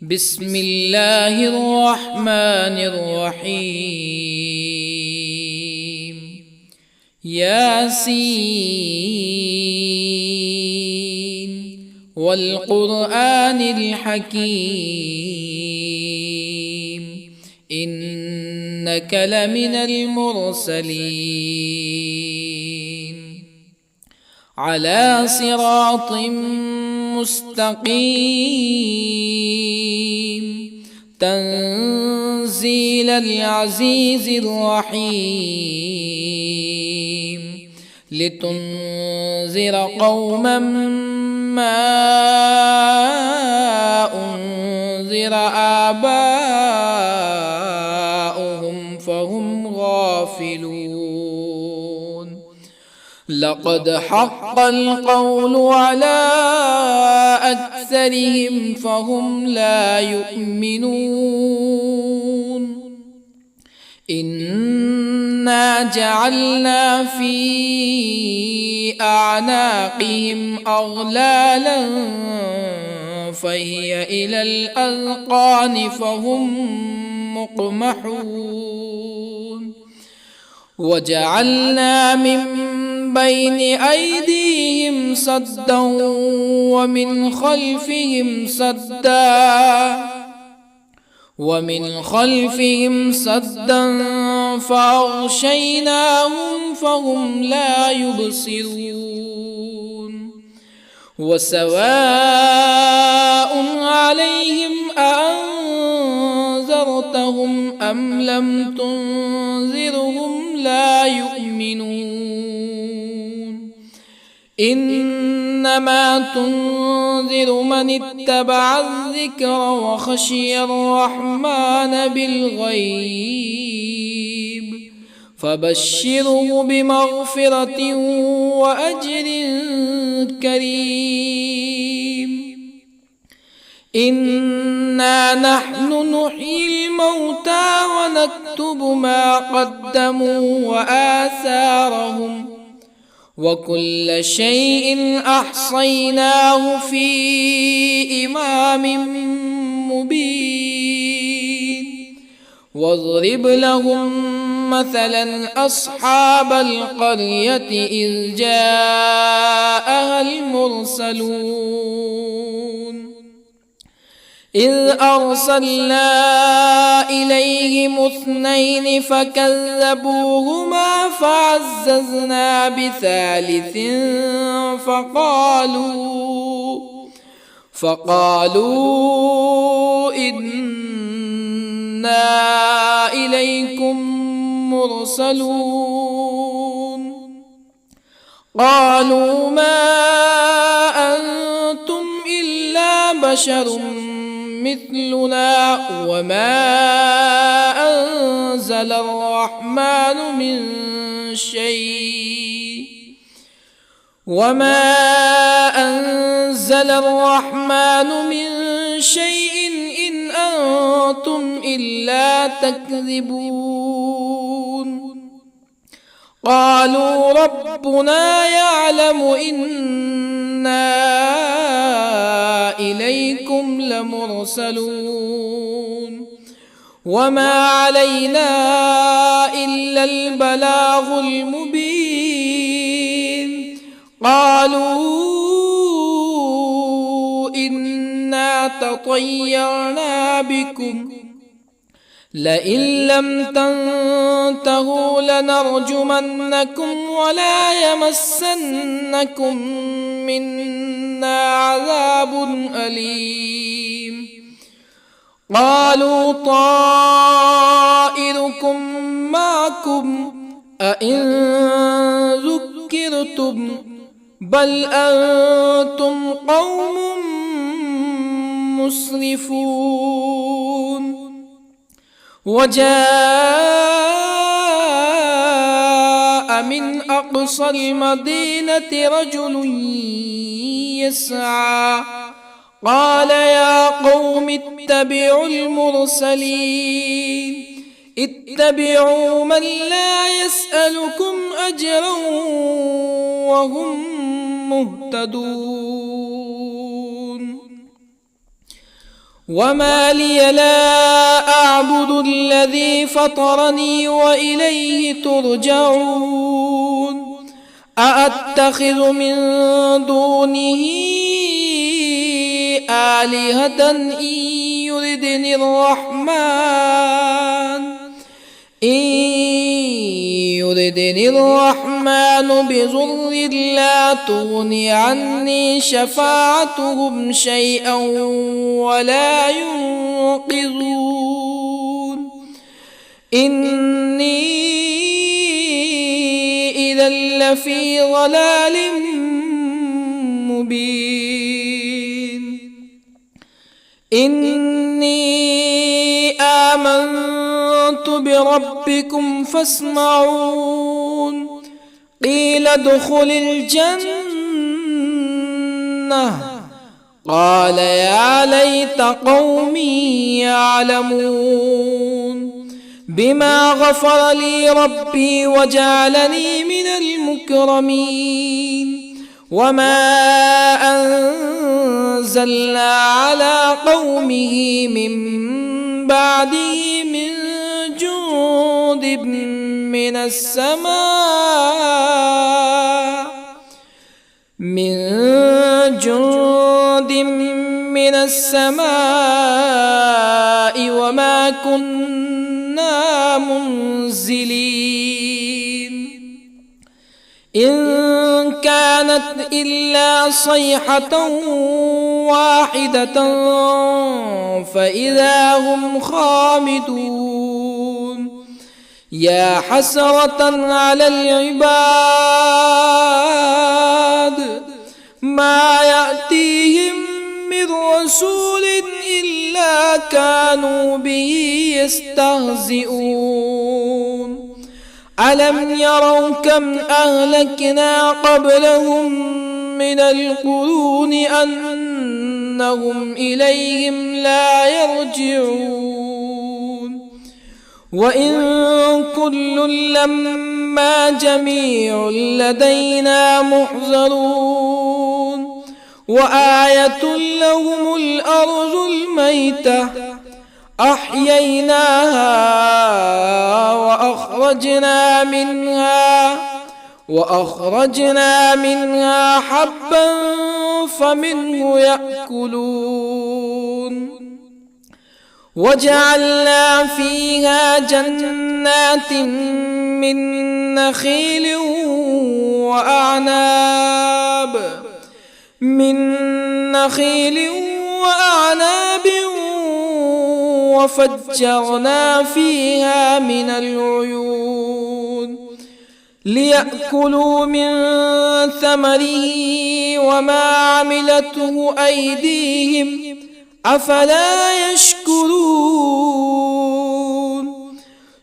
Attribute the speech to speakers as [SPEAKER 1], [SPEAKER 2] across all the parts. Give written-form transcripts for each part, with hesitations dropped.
[SPEAKER 1] بسم الله الرحمن الرحيم. ياسين والقرآن الحكيم إنك لمن المرسلين على صراط مستقيم تنزيل العزيز الرحيم لتنذر قوما ما أنذر آباؤهم فهم غافلون. لقد حق القول على أكثرهم فهم لا يؤمنون. إنا جعلنا في أعناقهم أغلالا فهي إلى الأذقان فهم مقمحون. وجعلنا من بين أيديهم سدا ومن خلفهم سدا فأغشيناهم فهم لا يبصرون. وسواء عليهم أأنذرتهم أم لم تنذرهم لا يؤمنون. إنما تنذر من اتبع الذكر وخشي الرحمن بالغيب فبشره بمغفرة وأجر كريم. إنا نحن نحيي الموتى ونكتب ما قدموا وآثارهم وكل شيء أحصيناه في إمام مبين. واضرب لهم مثلا أصحاب القرية إذ جاءها المرسلون إذ أرسلنا إليهم اثنين فكذبوهما فعززنا بثالث فقالوا إنا إليكم مرسلون. قالوا ما أنتم إلا بشر مثلنا وما أنزل الرحمن من شيء إن أنتم إلا تكذبون. قالوا ربنا يعلم إنا إليكم لمرسلون وما علينا إلا البلاغ المبين. قالوا إنا تطيرنا بكم لئن لم تنتهوا لنرجمنكم ولا يمسنكم منا عذاب أليم. قالوا طائركم معكم أئن ذكرتم بل أنتم قوم مسرفون. وجاء من أقصى المدينة رجل يسعى قال يا قوم اتبعوا المرسلين اتبعوا من لا يسألكم أجرا وهم مهتدون. وما لي لا أعبد الذي فطرني وإليه ترجعون أأتخذ من دونه آلهة يردني الرحمن بضر لا تغن عني شفاعتهم شيئا ولا ينقذون إني إذا لفي ضلال مبين إني آمنت بربكم فاسمعون قيل ادخل الجنة قال يا ليت قومي يعلمون بما غفر لي ربي وجعلني من المكرمين وما أنزلنا على قومه من بعده من جند من السماء وما كنا منزلين إن كانت إلا صيحة واحدة فإذا هم خامدون يا حسرة على العباد ما يأتيهم من رسول إلا كانوا به يستهزئون ألم يروا كم أهلكنا قبلهم من القرون أنهم إليهم لا يرجعون وإن كل لما جميع لدينا محضرون وآية لهم الأرض الميتة أحييناها وأخرجنا منها حبا فمنه يأكلون وجعلنا فيها جنات من نخيل وأعناب وفجرنا فيها من العيون ليأكلوا من ثمره وما عملته أيديهم أفلا يشكرون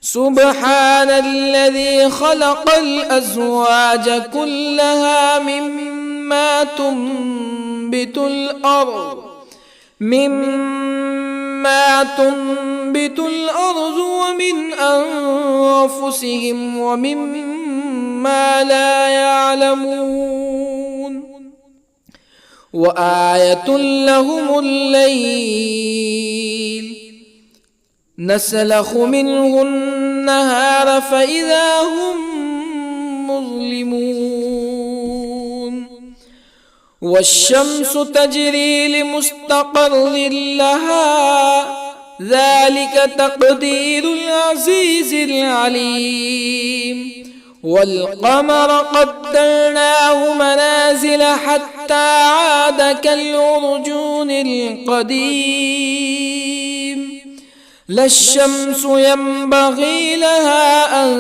[SPEAKER 1] سبحان الذي خلق الأزواج كلها مما تنبت الأرض ومن أنفسهم ومما لا يعلمون وآية لهم الليل نسلخ منه النهار فإذا هم مظلمون والشمس تجري لمستقر لها ذلك تقدير العزيز العليم والقمر قدرناه منازل حتى عاد كالعرجون القديم لا الشمس ينبغي لها أن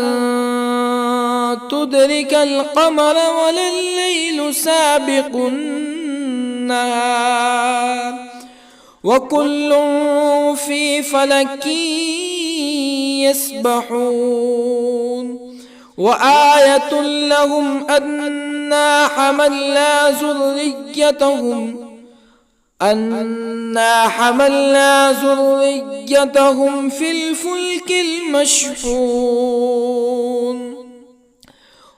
[SPEAKER 1] تدرك القمر ولا الليل سابق النهار وكل في فلك يسبحون وآية لهم أنا حملنا ذريتهم في الفلك المشحون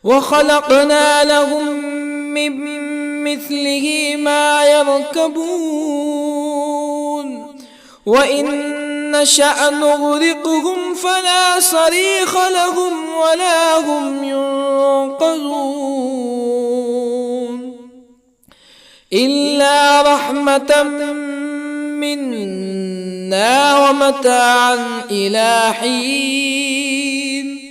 [SPEAKER 1] وخلقنا لهم من مثله ما يركبون وإن نشأ نغرقهم فلا صريخ لهم ولا هم ينقذون إلا رحمة منا ومتاعا إلى حين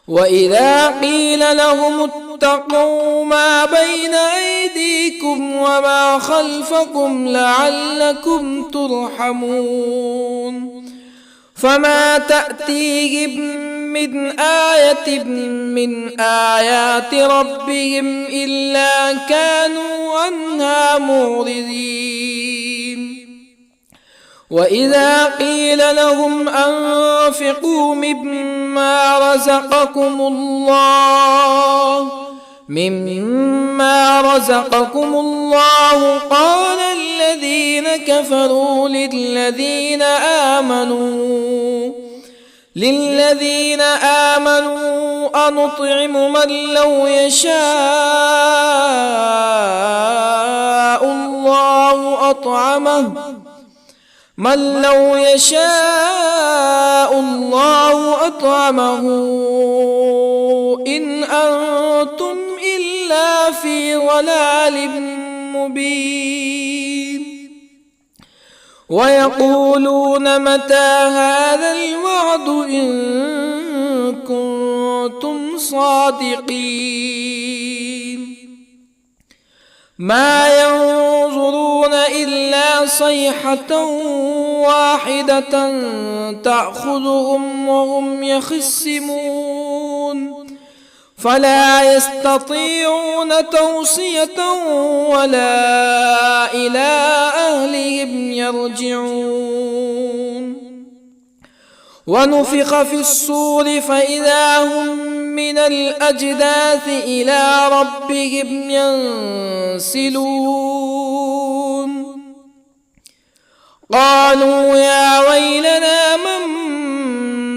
[SPEAKER 1] وإذا قيل لهم اتقوا ما بين أيديكم وما خلفكم لعلكم ترحمون فما تأتيهم من آية من آيات ربهم إلا كانوا عنها معرضين وإذا قيل لهم أنفقوا مما رزقكم الله قال الذين كفروا للذين آمنوا أنطعم من لو يشاء الله أطعمه إن أنتم إلا في ضلال مبين ويقولون متى هذا الوعد إن كنتم صادقين ما ينظرون إلا صيحة واحدة تأخذهم وهم يخصمون فلا يستطيعون توصية ولا إلى أهلهم يرجعون ونفخ في الصور فإذا هم من الأجداث إلى ربهم ينسلون قالوا يا ويلنا من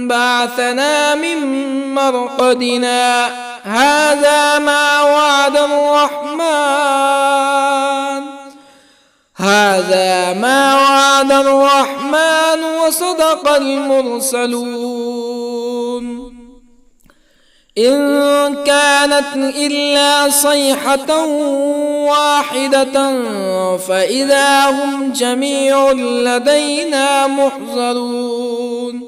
[SPEAKER 1] بعثنا من مرقدنا هذا ما وعد الرحمن وصدق المرسلون إن كانت إلا صيحة واحدة فإذا هم جميع لدينا محضرون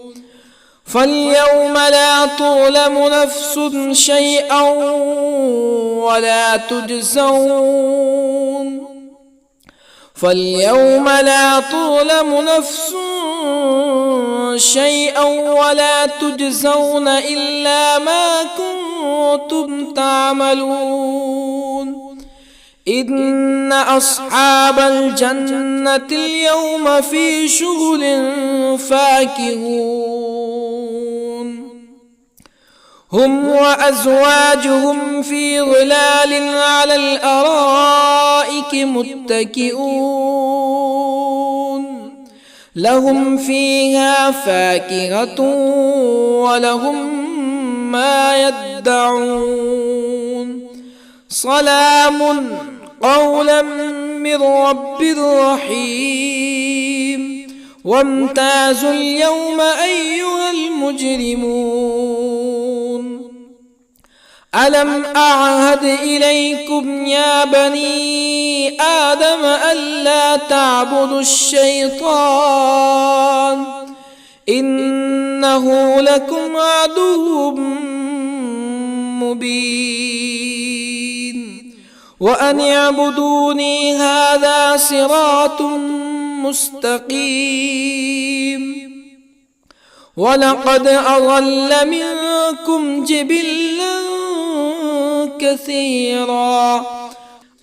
[SPEAKER 1] فاليوم لا تظلم نفس شيئا ولا تجزون إلا ما كنتم تعملون إن أصحاب الجنة اليوم في شغل فاكهون هم وأزواجهم في ظلال على الأرائك متكئون لهم فيها فاكهة ولهم ما يدعون سلام قولا من رب رحيم وامتازوا اليوم أيها المجرمون ألم أعهد إليكم يا بني آدم ألا تعبدوا الشيطان إنه لكم عدو مبين وأن اعبدوني هذا صراط مستقيم ولقد أضل منكم جبلا كثيرا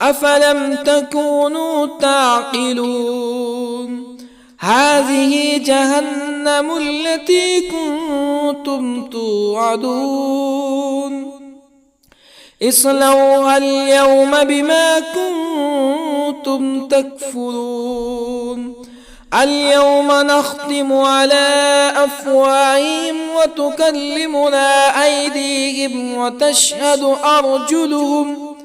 [SPEAKER 1] أفلم تكونوا تعقلون هذه جهنم التي كنتم توعدون اصلوها اليوم بما كنتم تكفرون اليوم نختم على أفواههم وتكلمنا أيديهم وتشهد أرجلهم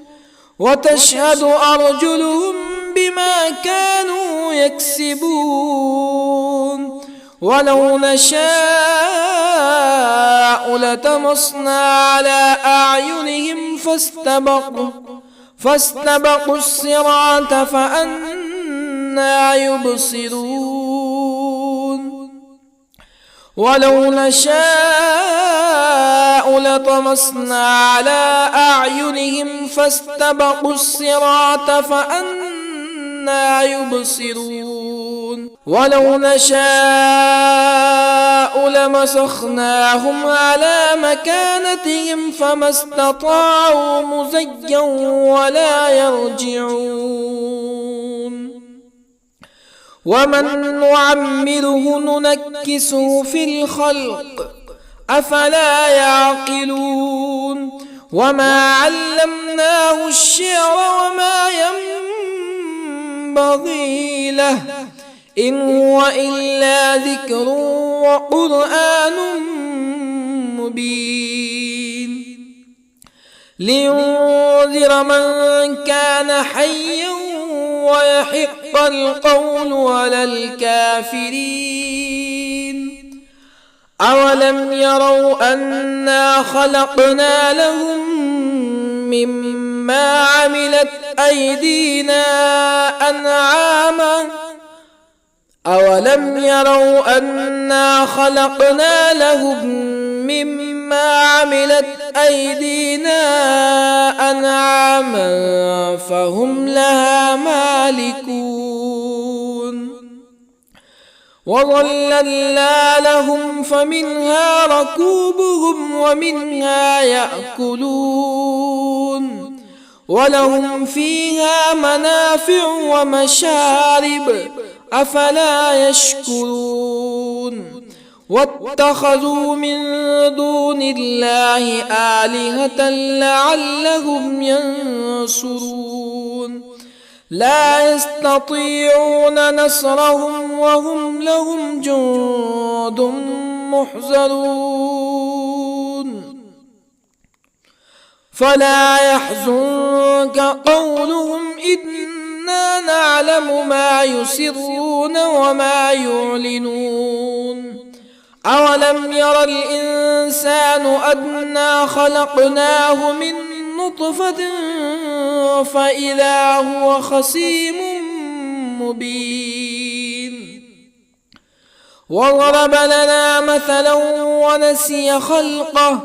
[SPEAKER 1] بما كانوا يكسبون ولو نشاء لطمسنا على أعينهم فاستبقوا الصراط فأنى يبصرون ولو نشاء لطمسنا على أعينهم فاستبقوا الصراط فأنى يبصرون ولو نشاء لمسخناهم على مكانتهم فما استطاعوا مزيا ولا يرجعون ومن نعمره ننكسه في الخلق أفلا يعقلون وما علمناه الشعر وما ينبغي له إن هو إلا ذكر وقرآن مبين لينذر من كان حيا ويحق القول على الكافرين أولم يروا أنا خلقنا لهم مما عملت أيدينا أنعاما أولم يروا أنا خلقنا لهم مما عملت أيدينا أنعاما فهم لها مالكون وظللنا لهم فمنها ركوبهم ومنها يأكلون ولهم فيها منافع ومشارب أفلا يشكرون واتخذوا من دون الله آلهة لعلهم ينصرون لا يستطيعون نصرهم وهم لهم جند محضرون فلا يحزنك قولهم إنا نعلم ما يسرون وما يعلنون أولم ير الإنسان أنا خلقناه من نطفة فإذا هو خصيم مبين وضرب لنا مثلا ونسي خلقه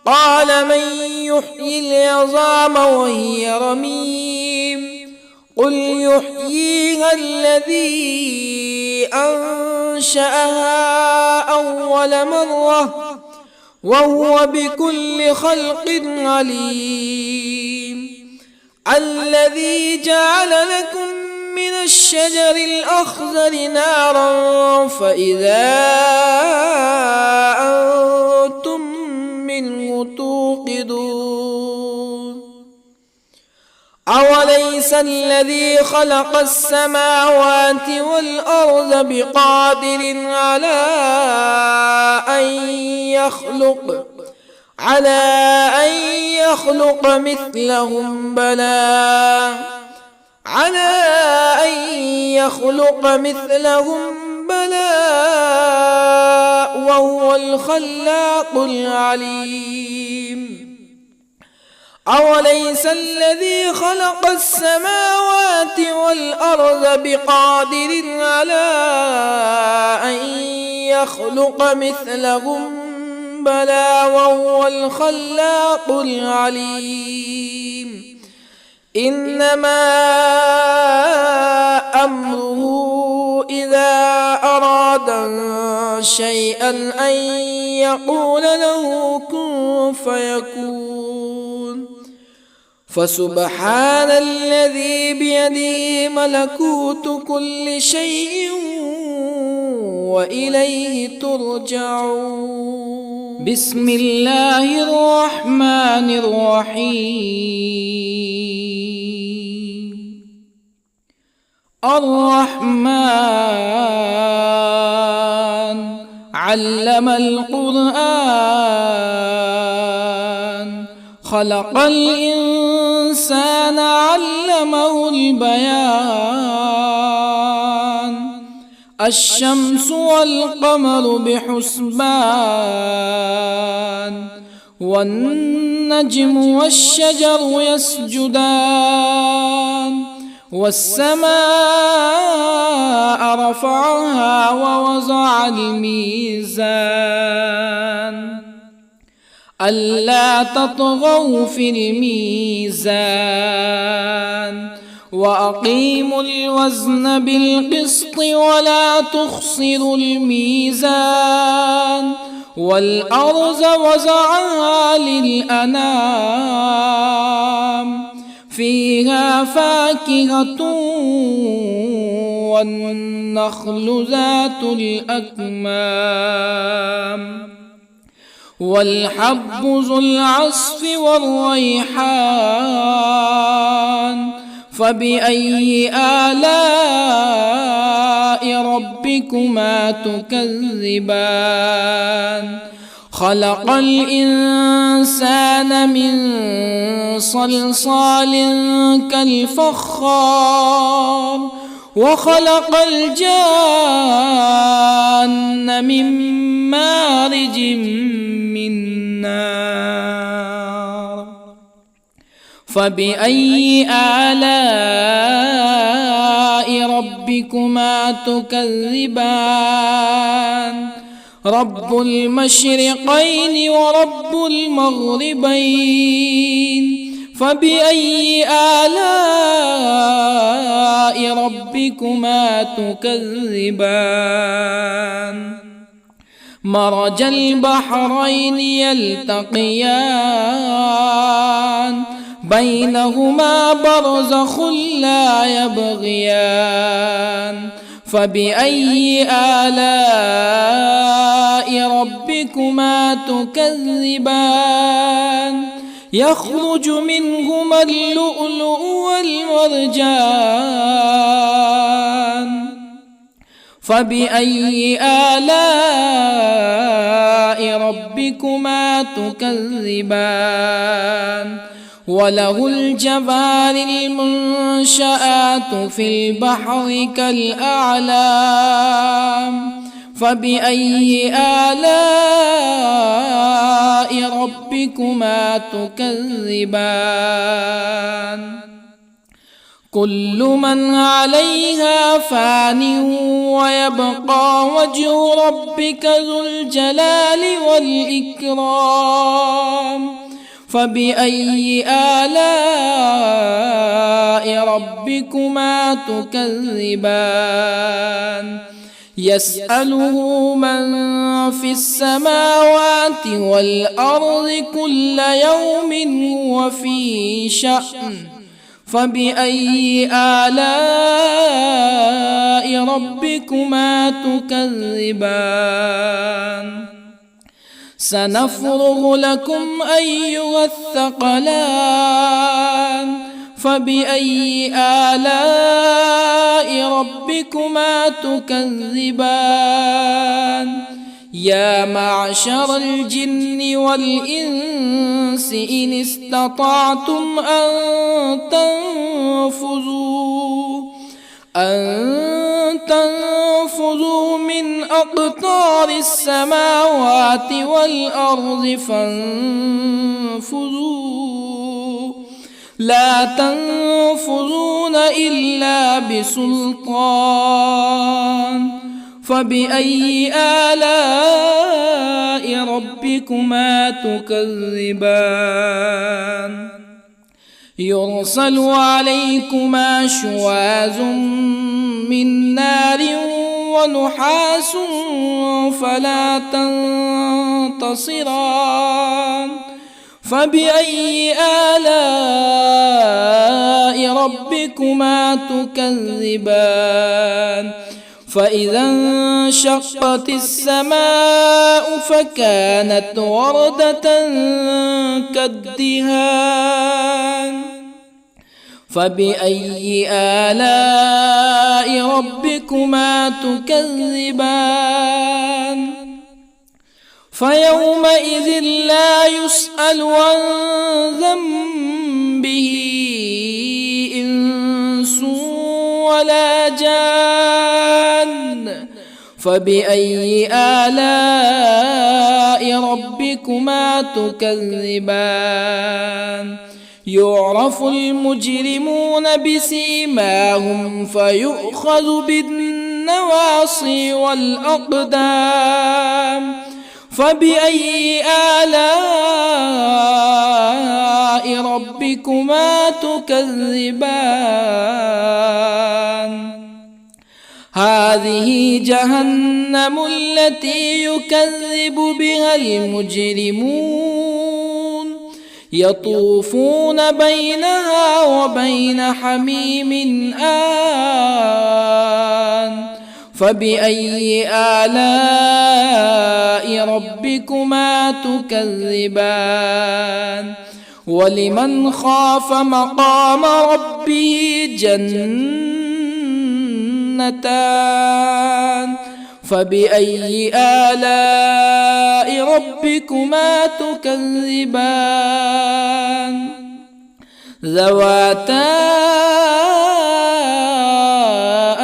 [SPEAKER 1] قال من يحيي العظام وهي رميم قل يحييها الذي أنشأها أول مرة وهو بكل خلق عليم الذي جعل لكم من الشجر الأخضر نارا فإذا أنتم منه توقدون أوليس الذي خلق السماوات والأرض بقادر على أن يخلق مثلهم بلى وهو الخلاق العليم أوليس الذي خلق السماوات والأرض بقادر على أن يخلق مثلهم بلى وهو الخلاق العليم إنما أمره إذا أراد شيئا أن يقول له كن فيكون فسبحان الذي بيده ملكوت كل شيء وإليه ترجعون بسم الله الرحمن الرحيم الرحمن علم القرآن خلق الإنسان الإنسان علمه البيان الشمس والقمر بحسبان والنجم والشجر يسجدان والسماء رفعها ووضع الميزان ألا تطغوا في الميزان وأقيموا الوزن بالقسط ولا تخسروا الميزان والأرض وضعها للأنام فيها فاكهة والنخل ذات الأكمام والحب ذو العصف والريحان فبأي آلاء ربكما تكذبان خلق الإنسان من صلصال كالفخار وخلق الجان من مارج من نار فبأي آلاء ربكما تكذبان رب المشرقين ورب المغربين فبأي آلاء ربكما تكذبان مرج البحرين يلتقيان بينهما برزخ لا يبغيان فبأي آلاء ربكما تكذبان يخرج منهما اللؤلؤ والمرجان فبأي آلاء ربكما تكذبان وله الجوار المنشآت في البحر كالأعلام فبأي آلاء ربكما تكذبان كل من عليها فان ويبقى وجه ربك ذو الجلال والإكرام فبأي آلاء ربكما تكذبان يسأله من في السماوات والأرض كل يوم هو في شأن فبأي آلاء ربكما تكذبان سنفرغ لكم أيها الثقلان فبأي آلاء ربكما تكذبان يا معشر الجن والإنس إن استطعتم أن تنفذوا من أقطار السماوات والأرض فانفذوا لا تنفذون إلا بسلطان فبأي آلاء ربكما تكذبان يرسل عليكما شواظ من نار ونحاس فلا تنتصران فبأي آلاء ربكما تكذبان فإذا انشقت السماء فكانت وردة كالدهان فبأي آلاء ربكما تكذبان فيومئذ لا يسأل عن ذنبه ولا جان فبأي آلاء ربكما تكذبان يعرف المجرمون بسيماهم فيؤخذ بالنواصي والأقدام فبأي آلاء ربكما تكذبان هذه جهنم التي يكذب بها المجرمون يطوفون بينها وبين حميم آن فبأي آلاء ربكما تكذبان ولمن خاف مقام ربه جنتان فبأي آلاء ربكما تكذبان ذواتا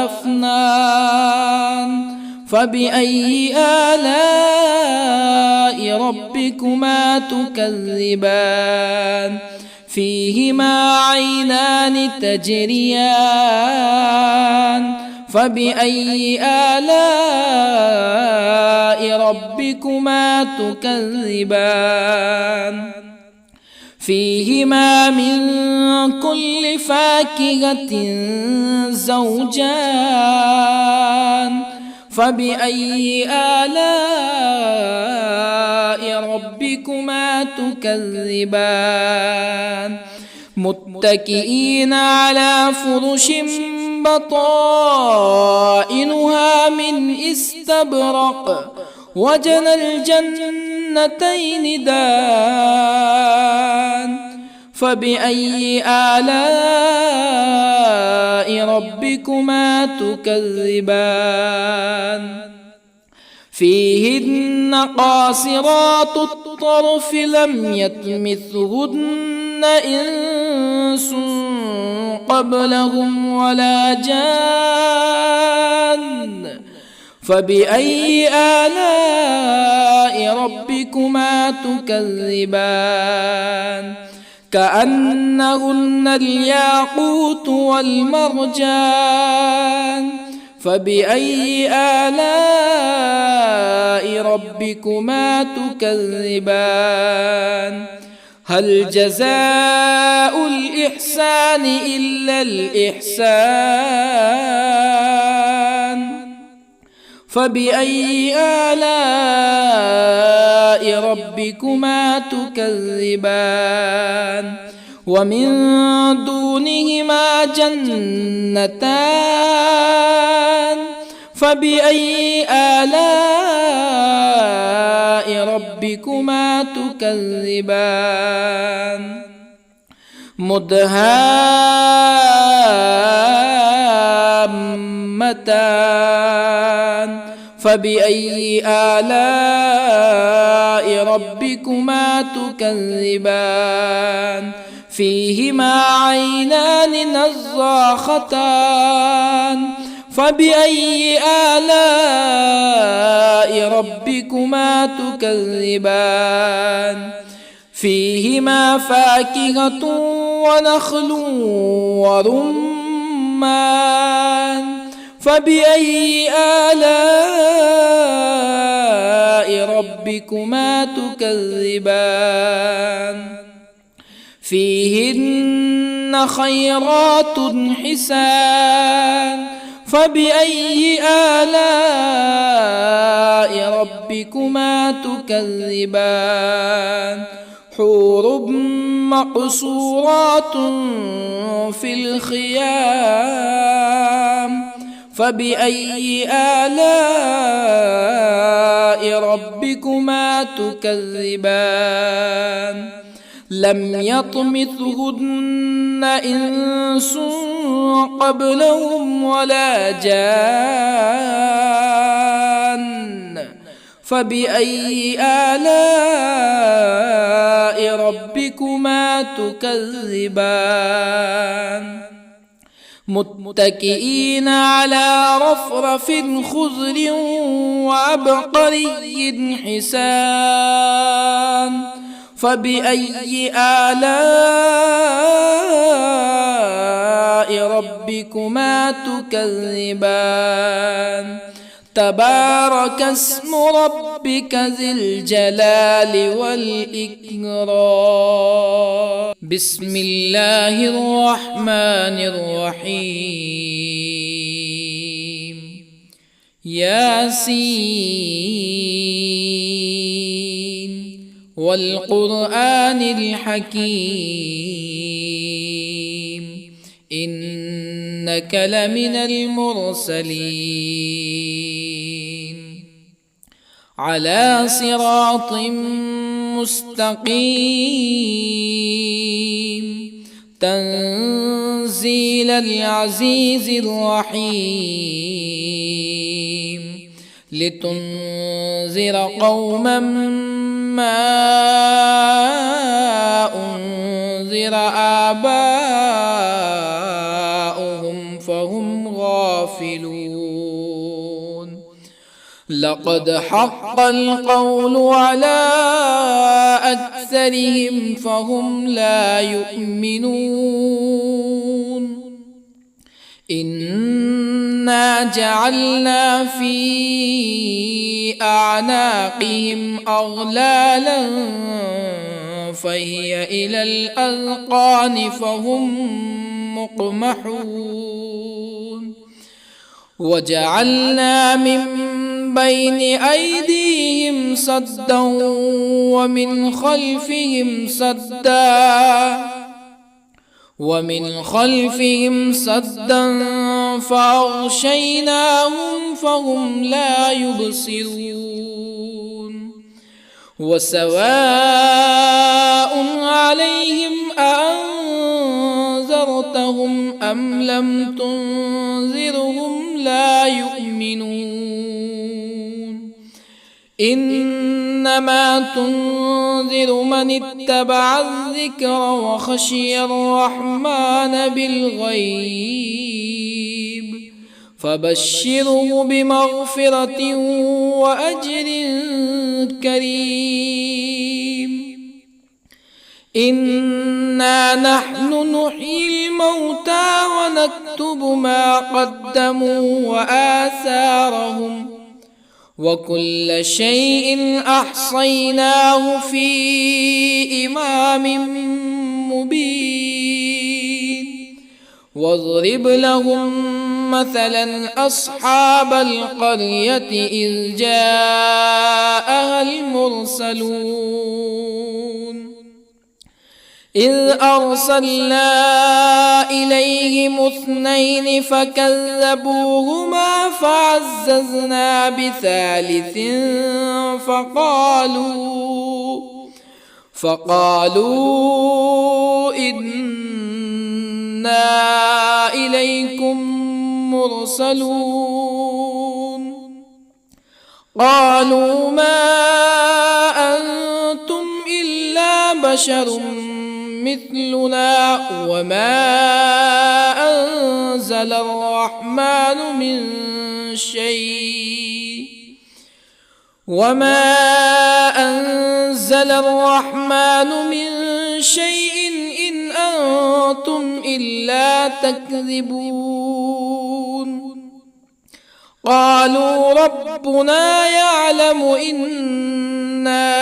[SPEAKER 1] أفنان فبأي آلاء ربكما تكذبان فيهما عينان تجريان فبأي آلاء ربكما تكذبان فيهما من كل فاكهة زوجان فبأي آلاء ربكما تكذبان متكئين على فرش بطائنها من استبرق وجنى الجنتين دان فبأي آلاء ربكما تكذبان فيهن قاصرات الطرف لم يطمثهن إنس قبلهم ولا جان فبأي آلاء ربكما تكذبان كأنهن الياقوت والمرجان فبأي آلاء ربكما تكذبان هل جزاء الإحسان إلا الإحسان فبأي آلاء ربكما تكذبان ومن دونهما جنتان فبأي آلاء ربكما تكذبان مدهامتان فبأي آلاء ربكما تكذبان فيهما عينان نضاختان فبأي آلاء ربكما تكذبان فيهما فاكهة ونخل ورمان فبأي آلاء ربكما تكذبان فيهن خيرات حسان فبأي آلاء ربكما تكذبان حور مقصورات في الخيام فبأي آلاء ربكما تكذبان لم يطمثهن إنس قبلهم ولا جان فبأي آلاء ربكما تكذبان متكئين على رفرف خضر وعبقري حسان فبأي آلاء ربكما تكذبان تبارك اسم ربك ذي الجلال والإكرام بسم الله الرحمن الرحيم ياسين والقرآن الحكيم إنك لمن المرسلين على صراط مستقيم تنزيل العزيز الرحيم لتنذر قوما ما أنذر آباؤهم فهم غافلون لقد حق القول على أكثرهم فهم لا يؤمنون إنا جعلنا في أعناقهم أغلالا فهي إلى الأذقان فهم مقمحون وجعلنا من بين أيديهم سدا ومن خلفهم سدا فأغشيناهم فهم لا يبصرون وسواء عليهم أأنذرتهم أم لم تنذرهم لا يؤمنون إنما تنذر من اتبع الذكر وخشي الرحمن بالغيب فبشره بمغفرة وأجر كريم إنا نحن نحيي الموتى ونكتب ما قدموا وآثارهم وكل شيء أحصيناه في إمام مبين واضرب لهم مثلا أصحاب القرية إذ جاءها المرسلون إذ أرسلنا إليهم اثنين فكذبوهما فعززنا بثالث فقالوا إنا إليكم مرسلون قالوا ما أنتم إلا بشر مثلنا وما أنزل الرحمن من شيء إن أنتم إلا تكذبون قالوا ربنا يعلم إنا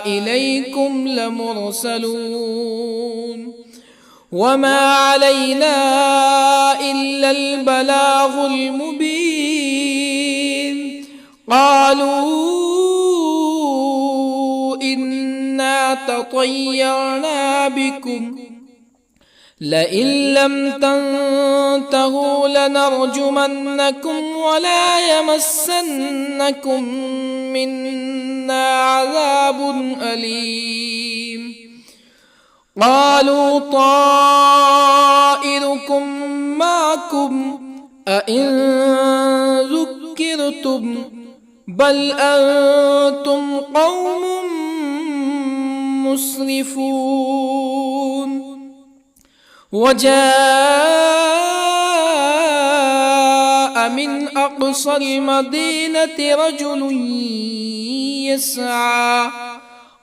[SPEAKER 1] إليكم لمرسلون وما علينا إلا البلاغ المبين قالوا إنا تطيرنا بكم لئن لم تنتهوا لنرجمنكم ولا يمسنكم منا عذاب أليم قالوا طائركم معكم أئن ذكرتم بل أنتم قوم مسرفون وجاء من أقصى المدينة رجل يسعى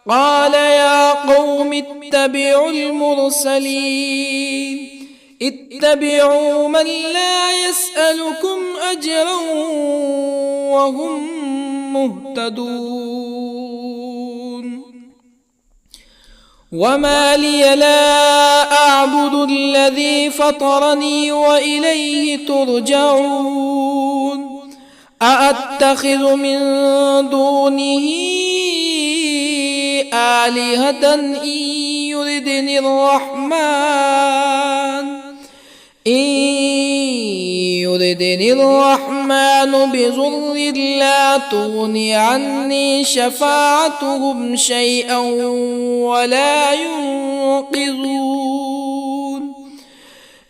[SPEAKER 1] قال يا قوم اتبعوا المرسلين اتبعوا من لا يسألكم أجرا وهم مهتدون وما لي لا أعبد الذي فطرني وإليه ترجعون أأتخذ من دونه آلهة إن يردني الرحمن بضر لا تغني عني شفاعتهم شيئا ولا ينقذون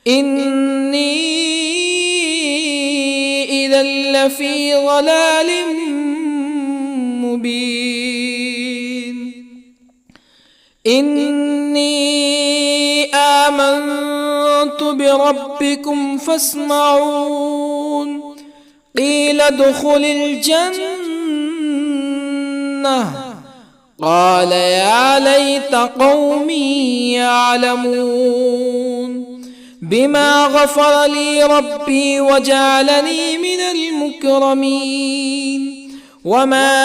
[SPEAKER 1] إني إذا لفي ضلال مبين إني آمنت بربكم فاسمعون قيل ادخل الجنة قال يا ليت قومي يعلمون بما غفر لي ربي وجعلني من المكرمين وما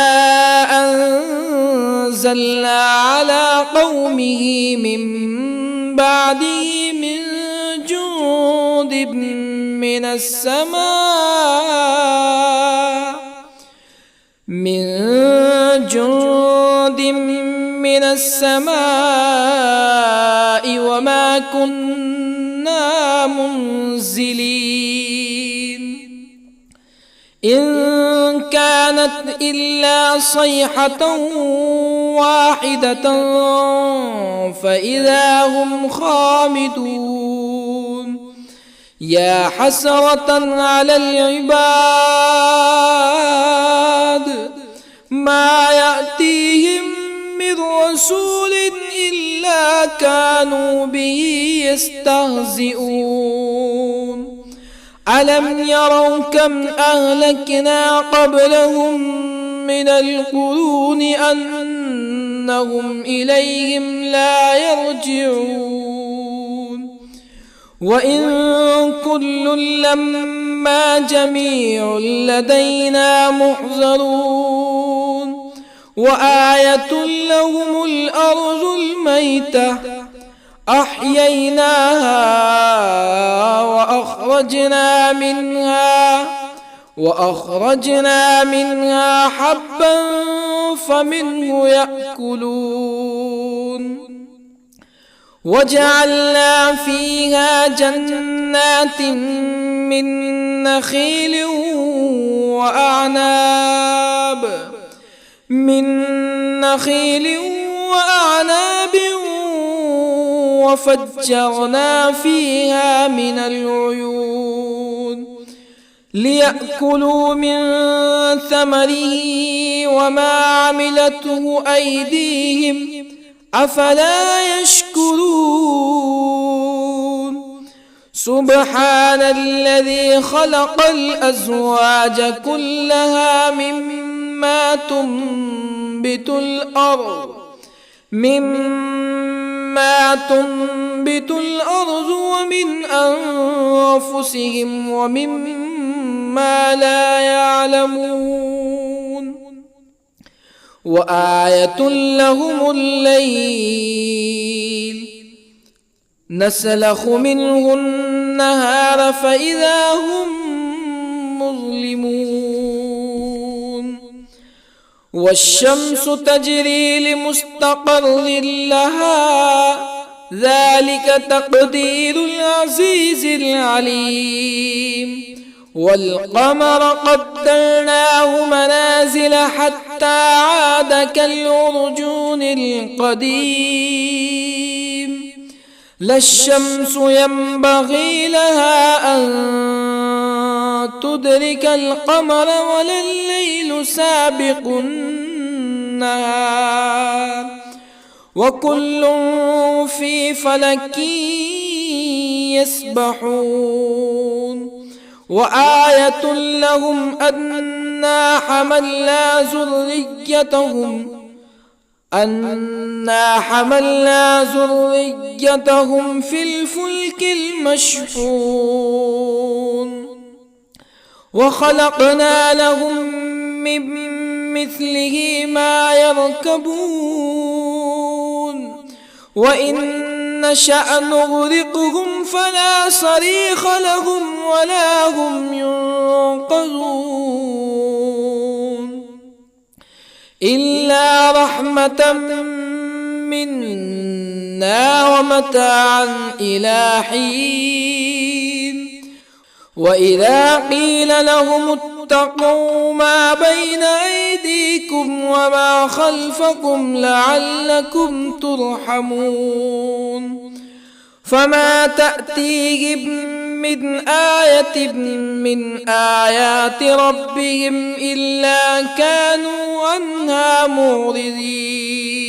[SPEAKER 1] أنزلنا على قومه من بعده من جند من السماء وما كنا منزلين إن كانت إلا صيحة واحدة فإذا هم خامدون يا حسرة على العباد ما يأتيهم من رسول إلا كانوا به يستهزئون ألم يروا كم أهلكنا قبلهم من القرون أنهم إليهم لا يرجعون وإن كل لما جميع لدينا محضرون وآية لهم الأرض الميتة أحييناها وأخرجنا منها حبا فمنه يأكلون وجعلنا فيها جنات من نخيل وأعناب وفجرنا فيها من العيون ليأكلوا من ثمره وما عملته أيديهم أفلا يشكرون سبحان الذي خلق الأزواج كلها مما تنبت الأرض ومن أنفسهم ومما لا يعلمون وآية لهم الليل نسلخ منه النهار فإذا هم مظلمون والشمس تجري لمستقر لها ذلك تقدير العزيز العليم والقمر قدرناه منازل حتى عاد كالعرجون القديم لا الشمس ينبغي لها أن تدرك القمر ولا الليل سابق النهار وكل في فلك يسبحون وآية لهم أنا حملنا ذريتهم في الفلك المشحون وخلقنا لهم من مثله ما يركبون وإن نشأ نغرقهم فلا صريخ لهم ولا هم ينقذون إلا رحمة منا ومتاعا إلى حين وإذا قيل لهم اتقوا ما بين أيديكم وما خلفكم لعلكم ترحمون فما تأتيهم من آية من آيات ربهم إلا كانوا عنها معرضين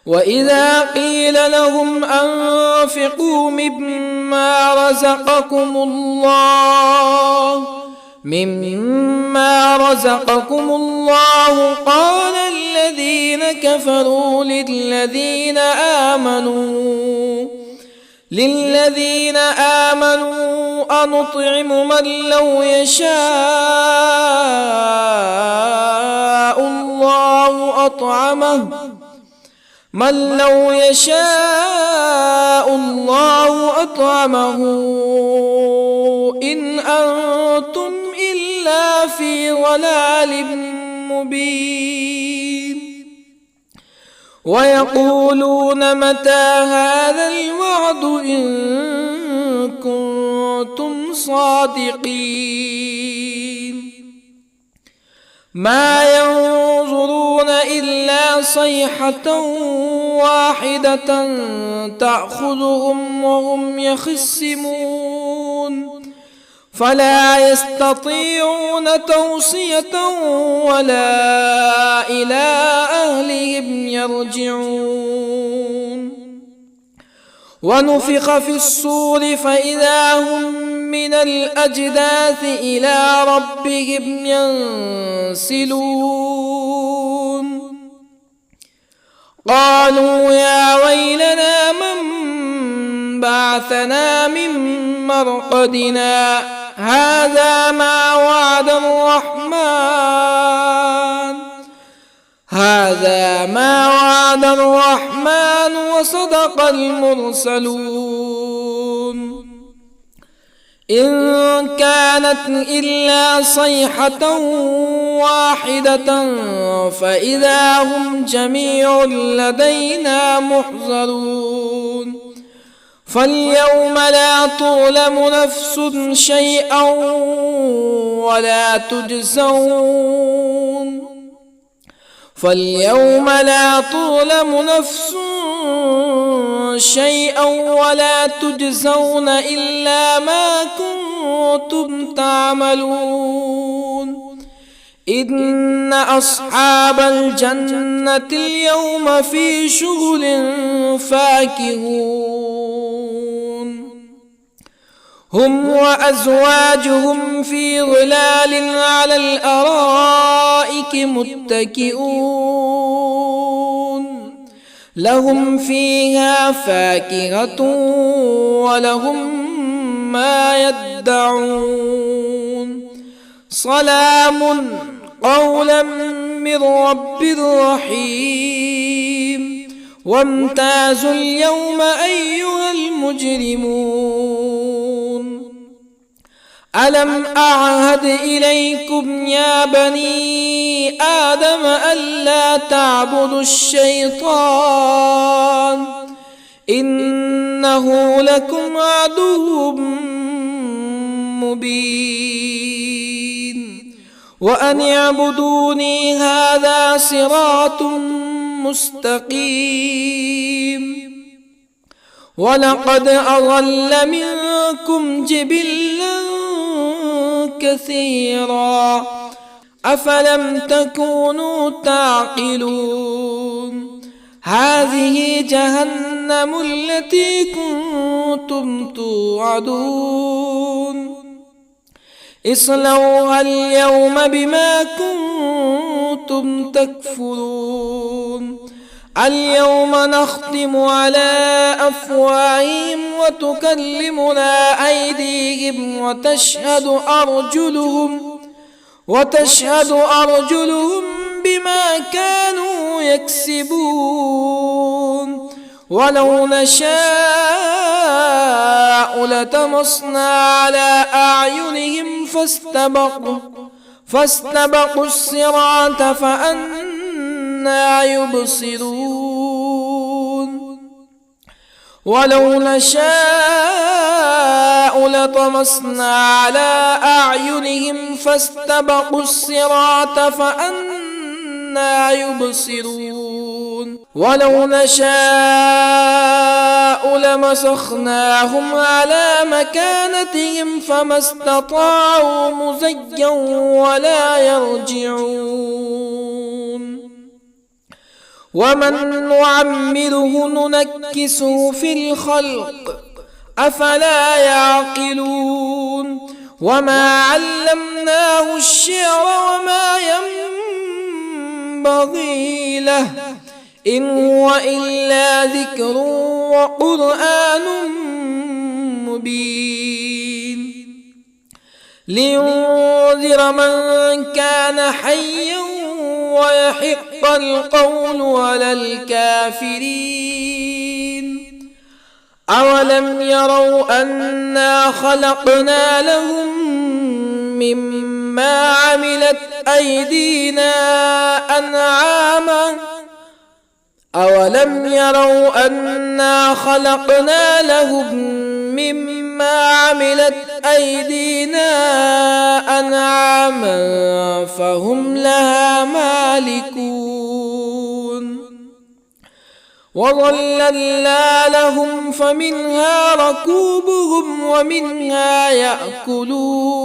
[SPEAKER 1] وإذا قيل لهم أنفقوا مما رزقكم الله قال الذين كفروا للذين آمنوا أنطعم من لو يشاء الله أطعمه إن أنتم إلا في ضلال مبين ويقولون متى هذا الوعد إن كنتم صادقين ما ينظرون إلا صيحة واحدة تأخذهم وهم يخصمون فلا يستطيعون توصية ولا إلى أهلهم يرجعون ونفخ في الصور فإذا هم من الأجداث إلى ربهم ينسلون قالوا يا ويلنا من بعثنا من مرقدنا هذا ما وعد الرحمن وصدق المرسلون إن كانت إلا صيحة واحدة فإذا هم جميع لدينا محضرون فاليوم لا تظلم نفس شيئا ولا تجزون إلا ما كنتم تعملون إن أصحاب الجنة اليوم في شغل فاكهون هم وأزواجهم في ظلال على الأرائك متكئون لهم فيها فاكهة ولهم ما يدعون سلام قولا من رب رحيم وامتازوا اليوم أيها المجرمون ألم أعهد إليكم يا بني آدم ألا تعبدوا الشيطان إنه لكم عدو مبين وأن اعبدوني هذا صراط مستقيم ولقد أضل منكم جبلا كثيرا أفلم تكونوا تعقلون هذه جهنم التي كنتم توعدون اصلوها اليوم بما كنتم تكفرون اليوم نختم على أفواههم وتكلمنا أيديهم وتشهد أرجلهم بما كانوا يكسبون ولو نشاء لطمسنا على أعينهم فاستبقوا الصراط فأنى يبصرون ولو نشاء لطمسنا على أعينهم فاستبقوا الصراط فأنى يبصرون ولو نشاء لمسخناهم على مكانتهم فما استطاعوا مزيا ولا يرجعون ومن نعمره ننكسه في الخلق أفلا يعقلون وما علمناه الشعر وما ينبغي له إن هو إلا ذكر وقرآن مبين لينذر من كان حيا ويحق القول على الكافرين أولم يروا أنا خلقنا لهم مما عملت أيدينا أنعاما أولم يروا أنا خلقنا لهم مما عملت أيدينا أنعاما فهم لها مالكون وظللنا لهم فمنها ركوبهم ومنها يأكلون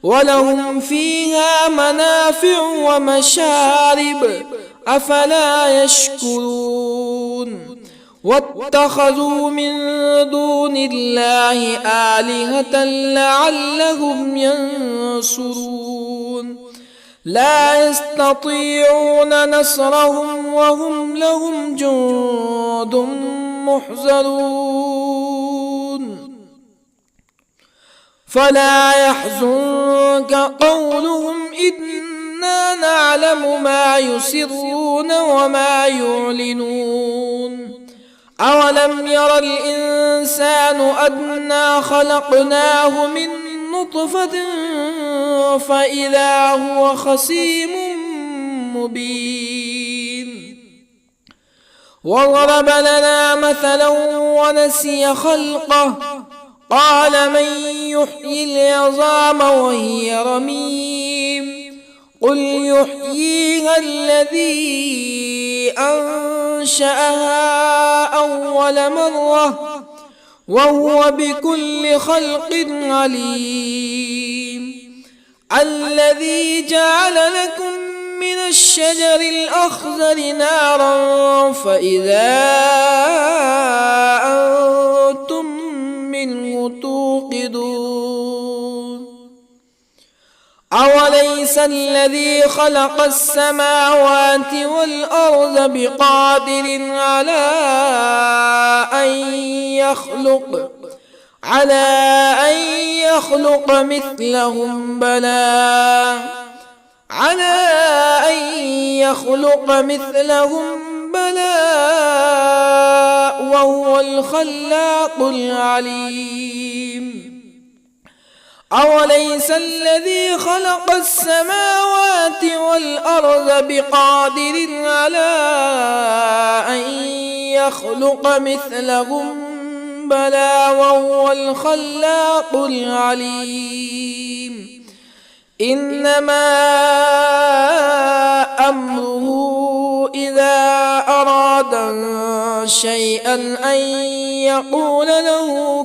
[SPEAKER 1] ولهم فيها منافع ومشارب أفلا يشكرون واتخذوا من دون الله آلهة لعلهم ينصرون لا يستطيعون نصرهم وهم لهم جند محضرون فلا يحزنك قولهم إنا نعلم ما يسرون وما يعلنون أولم ير الإنسان أنا خلقناه من نطفة فإذا هو خصيم مبين وضرب لنا مثلا ونسي خلقه قال من يحيي العظام وهي رميم قل يحييها الذي أنشأها أول مرة وهو بكل خلق عليم الذي جعل لكم من الشجر الأخضر نارا فإذا أنتم منه توقدون أوليس الذي خلق السماوات والأرض بقادر على أن يخلق مثلهم بلى وهو الخلاق العليم أوليس الذي خلق السماوات والأرض بقادر على أن يخلق مثلهم بلى وهو الخلاق العليم إنما أمره إذا أراد شيئا أن يقول له